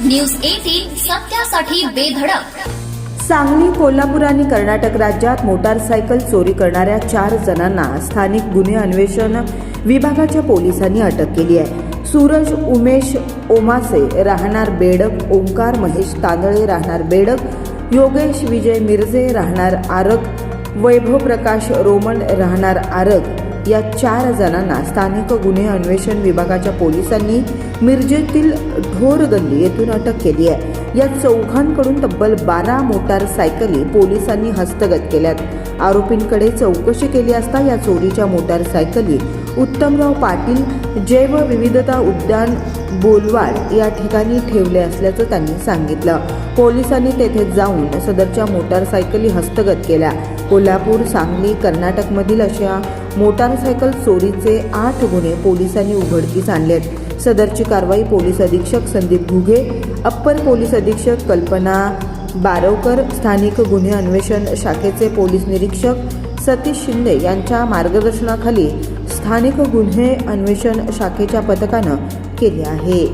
News 18 सत्यासाठी बेधडक। Sangli, Kolhapur आणि कर्नाटक राज्यात motorcycle चोरी करणाऱ्या 4 जणांना स्थानिक गुन्हे अन्वेषण विभागाच्या पोलिसांनी अटक केली आहे। सूरज उमेश ओमासे राहणार बेडक, ओंकार महेश तांदळे राहणार बेडक, योगेश विजय मिरजे राहणार आरग, वैभव प्रकाश रोमन राहणार आरग या 4 जणांना स्थानिक गुन्हे अन्वेषण विभागाच्या पोलिसांनी मिरजेतील ढोरगल्ली येथून अटक केली आहे। या चौघांकडून तब्बल 12 मोटारसायकली पोलिसांनी हस्तगत केल्यात। आरोपींकडे चौकशी केली असता या चोरीच्या मोटारसायकली उत्तमराव पाटील जैवविविधता उद्यान बोलवाड या ठिकाणी ठेवले असल्याचं त्यांनी सांगितलं। पोलिसांनी तेथे जाऊन सदरच्या मोटारसायकली हस्तगत केल्या। कोल्हापूर, सांगली, कर्नाटकमधील अशा मोटारसायकल चोरीचे 8 गुन्हे पोलिसांनी उघडकीस आणलेत। सदरची कारवाई पोलीस अधीक्षक संदीप घुगे, अप्पर पोलीस अधीक्षक कल्पना बारवकर, स्थानिक गुन्हे अन्वेषण शाखेचे पोलीस निरीक्षक सतीश शिंदे यांच्या मार्गदर्शनाखाली स्थानिक गुन्हे अन्वेषण शाखेच्या पथकानं केले आहे।